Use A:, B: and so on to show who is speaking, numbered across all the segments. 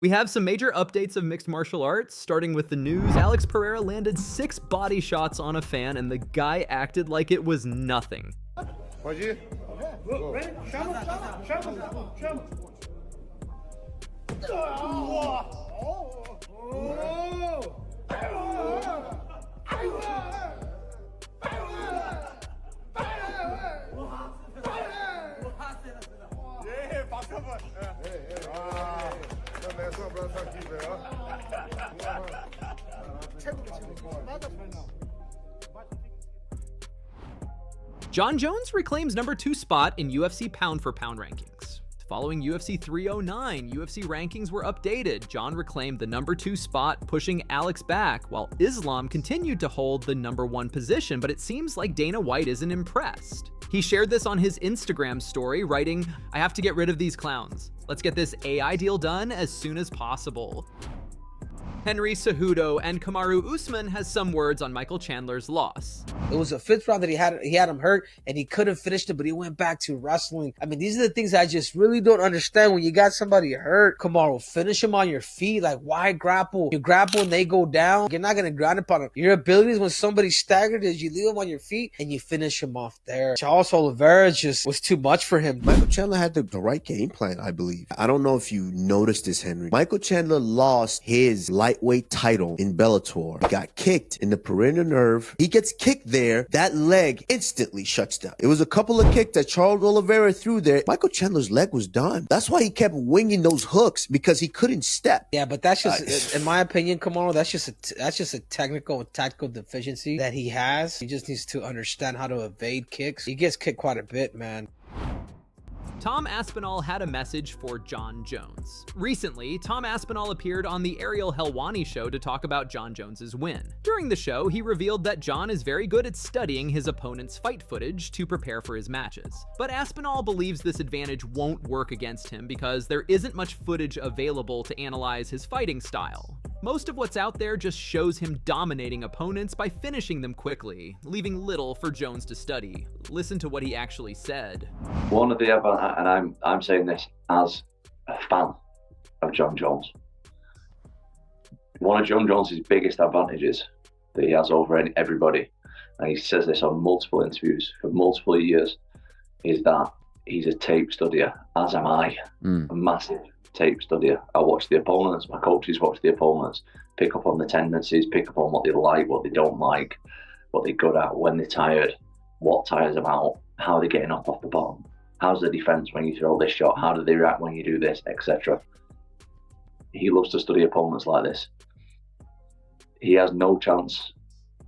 A: We have some major updates of mixed martial arts, starting with the news. Alex Pereira landed 6 body shots on a fan, and the guy acted like it was nothing. Jon Jones reclaims #2 spot in UFC pound-for-pound rankings. Following UFC 309, UFC rankings were updated. Jon reclaimed the #2 spot, pushing Alex back, while Islam continued to hold the #1 position, but it seems like Dana White isn't impressed. He shared this on his Instagram story, writing, "I have to get rid of these clowns. Let's get this AI deal done as soon as possible." Henry Cejudo and Khabib Usman has some words on Michael Chandler's loss.
B: It was a 5th round that he had him hurt, and he could have finished it, but he went back to wrestling. I mean, these are the things I just really don't understand. When you got somebody hurt, Kamaru, finish him on your feet. Like, why grapple? You grapple and they go down. You're not going to ground upon them. Your abilities when somebody's staggered is you leave them on your feet and you finish him off there. Charles Oliveira just was too much for him.
C: Michael Chandler had the right game plan, I believe. I don't know if you noticed this, Henry. Michael Chandler lost his lightweight title in Bellator. He got kicked in the peroneal nerve. He gets kicked there. That leg instantly shuts down. It was a couple of kicks that Charles Oliveira threw there. Michael Chandler's leg was done. That's why he kept winging those hooks, because he couldn't step.
B: Yeah, but that's just, in my opinion, Kamaru, that's just a technical and tactical deficiency that he has. He just needs to understand how to evade kicks. He gets kicked quite a bit, man.
A: Tom Aspinall had a message for Jon Jones. Recently, Tom Aspinall appeared on the Ariel Helwani show to talk about Jon Jones's win. During the show, he revealed that Jon is very good at studying his opponent's fight footage to prepare for his matches. But Aspinall believes this advantage won't work against him because there isn't much footage available to analyze his fighting style. Most of what's out there just shows him dominating opponents by finishing them quickly, leaving little for Jones to study. Listen to what he actually said.
D: One of the, and I'm saying this as a fan of Jon Jones, one of Jon Jones's biggest advantages that he has over everybody, and he says this on multiple interviews for multiple years, is that he's a tape studier, as am I. A massive tape studier. I watch the opponents, my coaches watch the opponents, pick up on the tendencies, pick up on what they like, what they don't like, what they're good at, when they're tired, what tires them out, how they're getting up off the bottom, how's the defense when you throw this shot, how do they react when you do this, etc. He loves to study opponents like this. He has no chance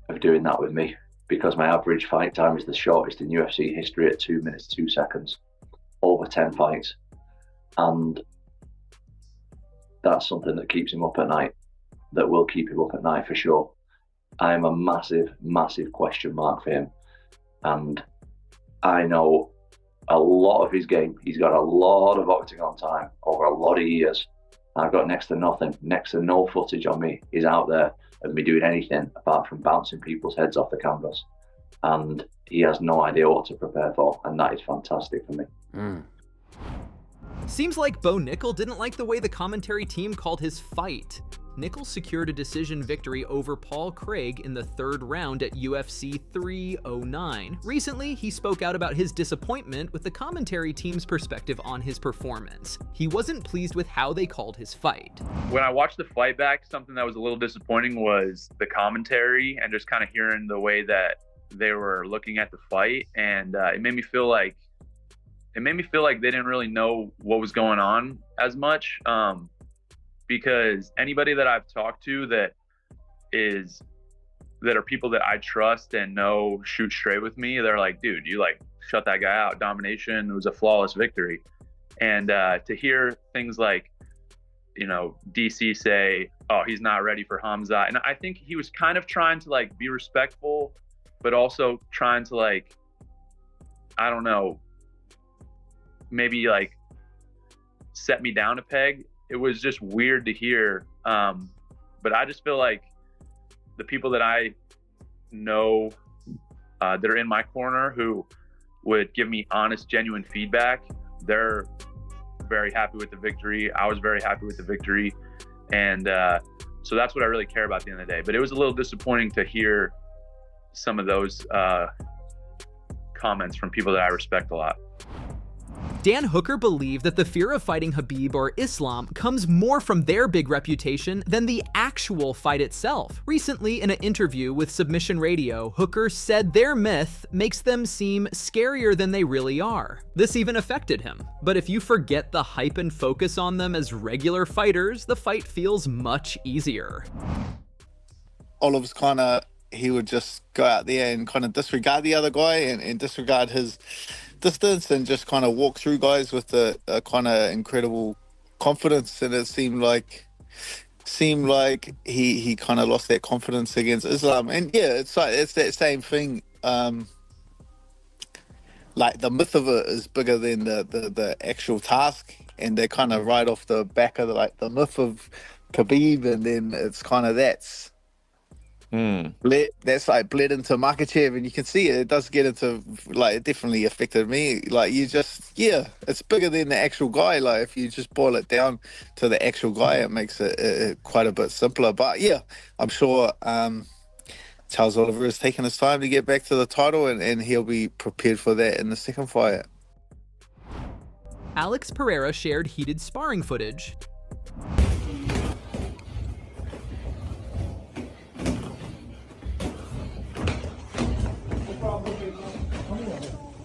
D: of doing that with me, because my average fight time is the shortest in UFC history at 2 minutes 2 seconds, over 10 fights, and that's something that keeps him up at night, that will keep him up at night for sure. I am a massive, massive question mark for him, and I know a lot of his game. He's got a lot of octagon time over a lot of years. I've got next to nothing, next to no footage on me. He's out there of me doing anything apart from bouncing people's heads off the canvas, and he has no idea what to prepare for, and that is fantastic for me.
A: Seems like Bo Nickal didn't like the way the commentary team called his fight. Nickal secured a decision victory over Paul Craig in the 3rd round at UFC 309. Recently, he spoke out about his disappointment with the commentary team's perspective on his performance. He wasn't pleased with how they called his fight.
E: When I watched the fight back, something that was a little disappointing was the commentary and just kind of hearing the way that they were looking at the fight, and it made me feel like they didn't really know what was going on as much, because anybody that I've talked to that are people that I trust and know shoot straight with me, they're like, dude, you like shut that guy out. Domination, it was a flawless victory. And to hear things like, you know, DC say, oh, he's not ready for Hamza. And I think he was kind of trying to like be respectful, but also trying to like, I don't know, maybe like set me down a peg. It was just weird to hear. But I just feel like the people that I know that are in my corner who would give me honest, genuine feedback, they're very happy with the victory. I was very happy with the victory. And so that's what I really care about at the end of the day. But it was a little disappointing to hear some of those comments from people that I respect a lot.
A: Dan Hooker believed that the fear of fighting Khabib or Islam comes more from their big reputation than the actual fight itself. Recently, in an interview with Submission Radio, Hooker said their myth makes them seem scarier than they really are. This even affected him. But if you forget the hype and focus on them as regular fighters, the fight feels much easier.
F: Oliver's kind of, he would just go out there and kind of disregard the other guy and disregard his distance and just kind of walk through guys with a kind of incredible confidence. And it seemed like he kind of lost that confidence against Islam. And yeah, it's that same thing. Like the myth of it is bigger than the actual task, and they kind of ride off the back of the myth of Khabib, and then it's kind of that's like bled into Makachev, and you can see it does get into, like, it definitely affected me. Like, you just, yeah, it's bigger than the actual guy. Like, if you just boil it down to the actual guy, it makes it quite a bit simpler. But yeah, I'm sure Charles Oliver has taken his time to get back to the title, and he'll be prepared for that in the second fight.
A: Alex Pereira shared heated sparring footage.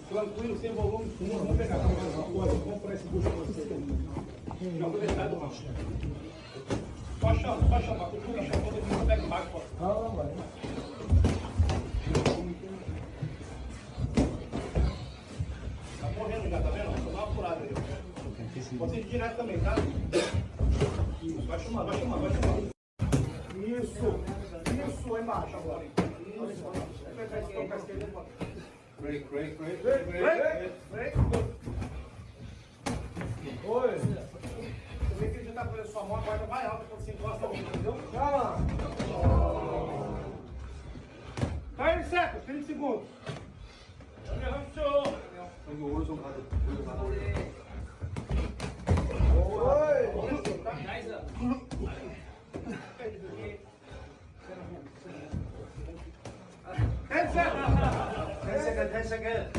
G: Tranquilo, sem volume, vamos pegar vamos por esse bucho pra você. Não, vou deixar do macho. Pode chamar, tu puxa, quando ele pega embaixo, pode. Não, vai. Tá correndo já, tá vendo? Vou dar uma apurada aí. Pode ir direto também, tá? Isso, vai chamar. Isso, aí embaixo agora. Isso, vai pegar esse toque à esquerda e bota. Break. Oi. Você vê que ele já tá fazendo sua mão, a guarda vai alta quando você encosta a mão, entendeu? Calma. Cai em seco, 30 segundos. Oi. 10 seconds. 10 seconds.